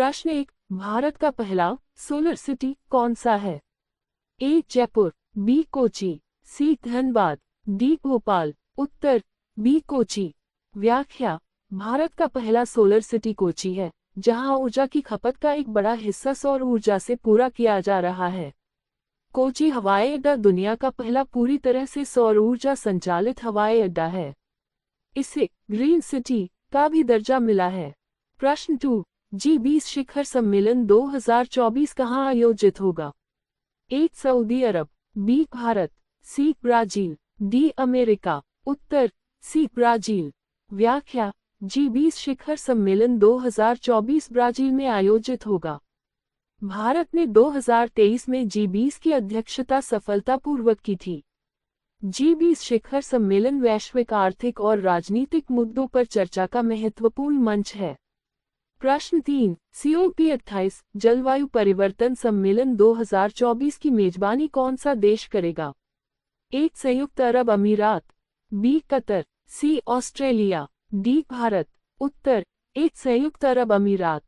प्रश्न 1, भारत का पहला सोलर सिटी कौन सा है? ए जयपुर, बी कोची, सी धनबाद, डी भोपाल। उत्तर बी कोची। व्याख्या: भारत का पहला सोलर सिटी कोची है, जहां ऊर्जा की खपत का एक बड़ा हिस्सा सौर ऊर्जा से पूरा किया जा रहा है। कोची हवाई अड्डा दुनिया का पहला पूरी तरह से सौर ऊर्जा संचालित हवाई अड्डा है। इसे ग्रीन सिटी का भी दर्जा मिला है। प्रश्न 2, जी20 शिखर सम्मेलन 2024 कहां आयोजित होगा? ए सऊदी अरब, B Bharat, C Brazil, D America. उत्तर सी ब्राजील। व्याख्या: जी20 शिखर सम्मेलन 2024 ब्राजील में आयोजित होगा। भारत ने 2023 में जी20 की अध्यक्षता सफलतापूर्वक की थी। जी20 शिखर सम्मेलन वैश्विक आर्थिक और राजनीतिक मुद्दों पर चर्चा का महत्वपूर्ण मंच है। प्रश्न 3, COP28 जलवायु परिवर्तन सम्मेलन 2024 की मेजबानी कौन सा देश करेगा? ए संयुक्त अरब अमीरात, बी कतर, सी ऑस्ट्रेलिया, डी भारत। उत्तर ए संयुक्त अरब अमीरात।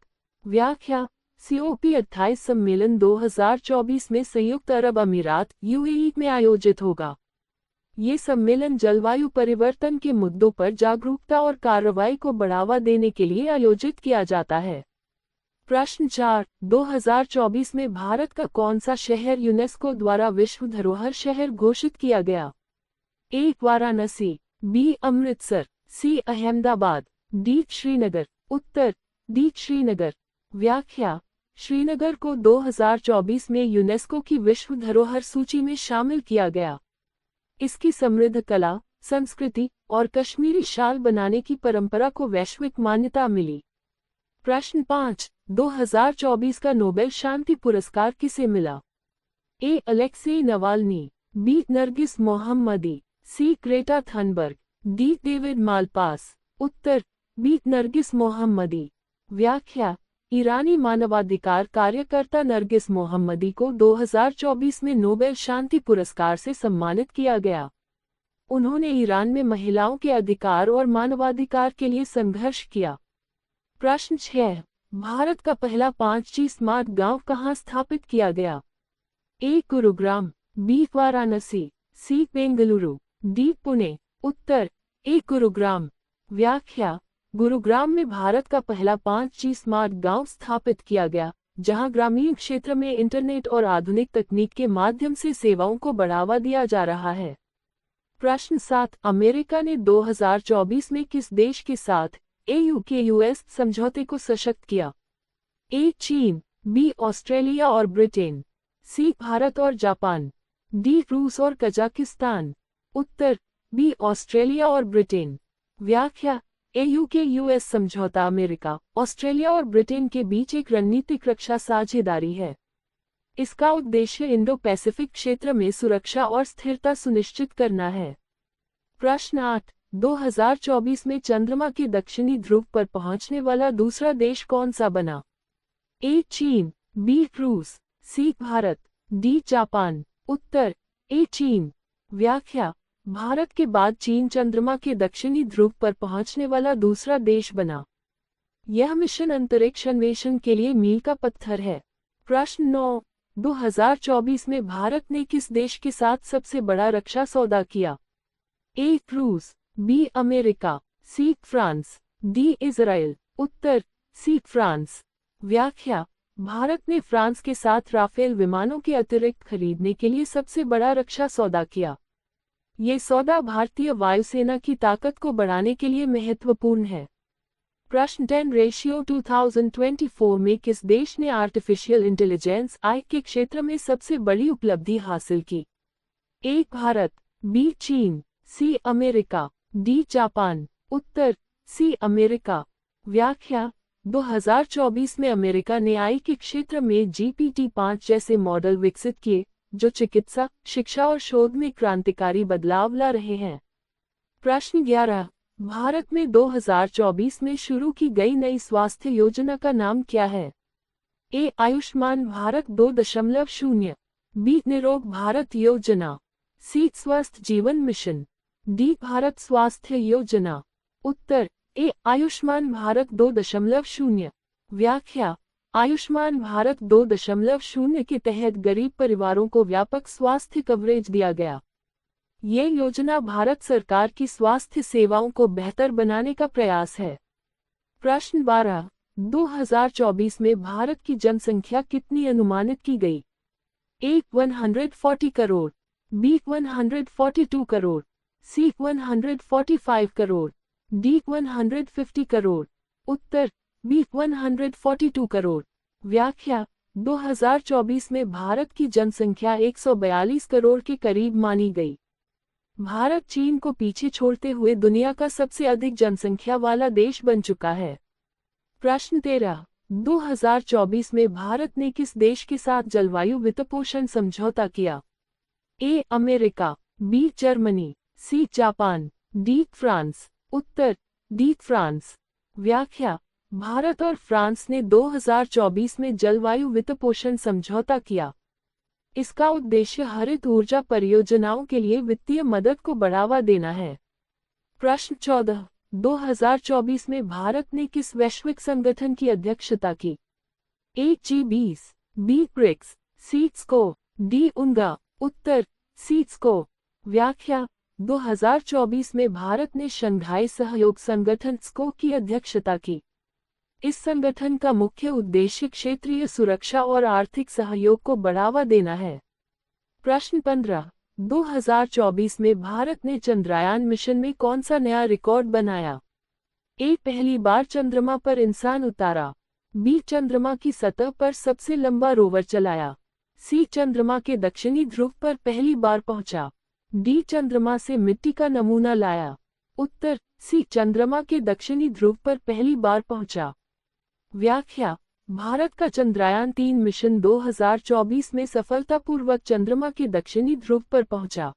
व्याख्या: COP28 सम्मेलन 2024 में संयुक्त अरब अमीरात UAE में आयोजित होगा। ये सम्मेलन जलवायु परिवर्तन के मुद्दों पर जागरूकता और कार्रवाई को बढ़ावा देने के लिए आयोजित किया जाता है। प्रश्न 4, 2024 में भारत का कौन सा शहर यूनेस्को द्वारा विश्व धरोहर शहर घोषित किया गया? ए वाराणसी, बी अमृतसर, सी अहमदाबाद, डी श्रीनगर। उत्तर डी श्रीनगर। व्याख्या: श्रीनगर को 2024 में यूनेस्को की विश्व धरोहर सूची में शामिल किया गया। इसकी समृद्ध कला, संस्कृति और कश्मीरी शाल बनाने की परंपरा को वैश्विक मान्यता मिली। प्रश्न 5, 2024 का नोबेल शांति पुरस्कार किसे मिला? A Alexei Navalny, B Narges Mohammadi, C Greta Thunberg, D David Malpass. उत्तर बी नरगिस मोहम्मदी। व्याख्या: ईरानी मानवाधिकार कार्यकर्ता नरगिस मोहम्मदी को 2024 में नोबेल शांति पुरस्कार से सम्मानित किया गया। उन्होंने ईरान में महिलाओं के अधिकार और मानवाधिकार के लिए संघर्ष किया। प्रश्न 6, भारत का पहला 5G स्मार्ट गांव कहां स्थापित किया गया? ए गुरुग्राम, बी वाराणसी, सी बेंगलुरु, डी पुणे। उत्तर ए गुरुग्राम। व्याख्या: गुरुग्राम में भारत का पहला 5G स्मार्ट गांव स्थापित किया गया, जहां ग्रामीण क्षेत्र में इंटरनेट और आधुनिक तकनीक के माध्यम से सेवाओं को बढ़ावा दिया जा रहा है। प्रश्न 7, अमेरिका ने 2024 में किस देश के साथ AUKUS समझौते को सशक्त किया? ए चीन, बी ऑस्ट्रेलिया और ब्रिटेन, सी भारत और जापान, डी रूस और कजाकिस्तान। उत्तर बी ऑस्ट्रेलिया और ब्रिटेन। व्याख्या: AUKUS समझौता अमेरिका, ऑस्ट्रेलिया और ब्रिटेन के बीच एक रणनीतिक रक्षा साझेदारी है। इसका उद्देश्य इंडो पैसिफिक क्षेत्र में सुरक्षा और स्थिरता सुनिश्चित करना है। प्रश्न 8, 2024 में चंद्रमा के दक्षिणी ध्रुव पर पहुंचने वाला दूसरा देश कौन सा बना? ए चीन, बी रूस, सी भारत, डी जापान। उत्तर ए चीन। व्याख्या: भारत के बाद चीन चंद्रमा के दक्षिणी ध्रुव पर पहुंचने वाला दूसरा देश बना। यह मिशन अंतरिक्ष अन्वेषण के लिए मील का पत्थर है। प्रश्न 9, 2024 में भारत ने किस देश के साथ सबसे बड़ा रक्षा सौदा किया? ए रूस, B America, C France, D Israel. उत्तर सी फ्रांस। व्याख्या: भारत ने फ्रांस के साथ राफेल विमानों के अतिरिक्त खरीदने के लिए सबसे बड़ा रक्षा सौदा किया। ये सौदा भारतीय वायुसेना की ताकत को बढ़ाने के लिए महत्वपूर्ण है। प्रश्न 10, रेशियो 2024 में किस देश ने आर्टिफिशियल इंटेलिजेंस AI के क्षेत्र में सबसे बड़ी उपलब्धि हासिल की? ए भारत, बी चीन, सी अमेरिका, डी जापान। उत्तर सी अमेरिका। व्याख्या: 2024 में अमेरिका ने AI के क्षेत्र में GPT-5 जैसे मॉडल विकसित किए, जो चिकित्सा, शिक्षा और शोध में क्रांतिकारी बदलाव ला रहे हैं। प्रश्न 11, भारत में 2024 में शुरू की गई नई स्वास्थ्य योजना का नाम क्या है? ए आयुष्मान भारत 2.0, बी निरोग भारत योजना, सी स्वस्थ जीवन मिशन, डी भारत स्वास्थ्य योजना। उत्तर ए आयुष्मान भारत 2.0। व्याख्या: आयुष्मान भारत 2.0 के तहत गरीब परिवारों को व्यापक स्वास्थ्य कवरेज दिया गया। ये योजना भारत सरकार की स्वास्थ्य सेवाओं को बेहतर बनाने का प्रयास है। प्रश्न 12, 2024 में भारत की जनसंख्या कितनी अनुमानित की गई? ए 140 करोड़, बी 142 करोड़, सी 145 करोड़, डी 150 करोड़। उत्तर बी 142 करोड़। व्याख्या 2024 में भारत की जनसंख्या 142 करोड़ के करीब मानी गई। भारत चीन को पीछे छोड़ते हुए दुनिया का सबसे अधिक जनसंख्या वाला देश बन चुका है। प्रश्न 13, 2024 में भारत ने किस देश के साथ जलवायु वित्तपोषण समझौता किया? A America, B Germany, C Japan, D France. उत्तर डी फ्रांस। व्याख्या भारत और फ्रांस ने 2024 में जलवायु वित्तपोषण समझौता किया। इसका उद्देश्य हरित ऊर्जा परियोजनाओं के लिए वित्तीय मदद को बढ़ावा देना है। प्रश्न 14, 2024 में भारत ने किस वैश्विक संगठन की अध्यक्षता की? ए G20, बी ब्रिक्स, सी स्को, डी उनगा। उत्तर सी स्को। व्याख्या 2024 में भारत ने शंघाई सहयोग संगठन स्को की अध्यक्षता की। इस संगठन का मुख्य उद्देश्य क्षेत्रीय सुरक्षा और आर्थिक सहयोग को बढ़ावा देना है। प्रश्न 15, 2024 में भारत ने चंद्रयान मिशन में कौन सा नया रिकॉर्ड बनाया? ए पहली बार चंद्रमा पर इंसान उतारा, बी चंद्रमा की सतह पर सबसे लंबा रोवर चलाया, सी चंद्रमा के दक्षिणी ध्रुव पर पहली बार पहुंचा, डी चंद्रमा से मिट्टी का नमूना लाया। उत्तर सी चंद्रमा के दक्षिणी ध्रुव पर पहली बार पहुंचा। व्याख्या भारत का चंद्रयान-3 मिशन 2024 में सफलतापूर्वक चंद्रमा के दक्षिणी ध्रुव पर पहुंचा।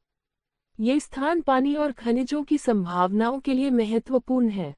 ये स्थान पानी और खनिजों की संभावनाओं के लिए महत्वपूर्ण है।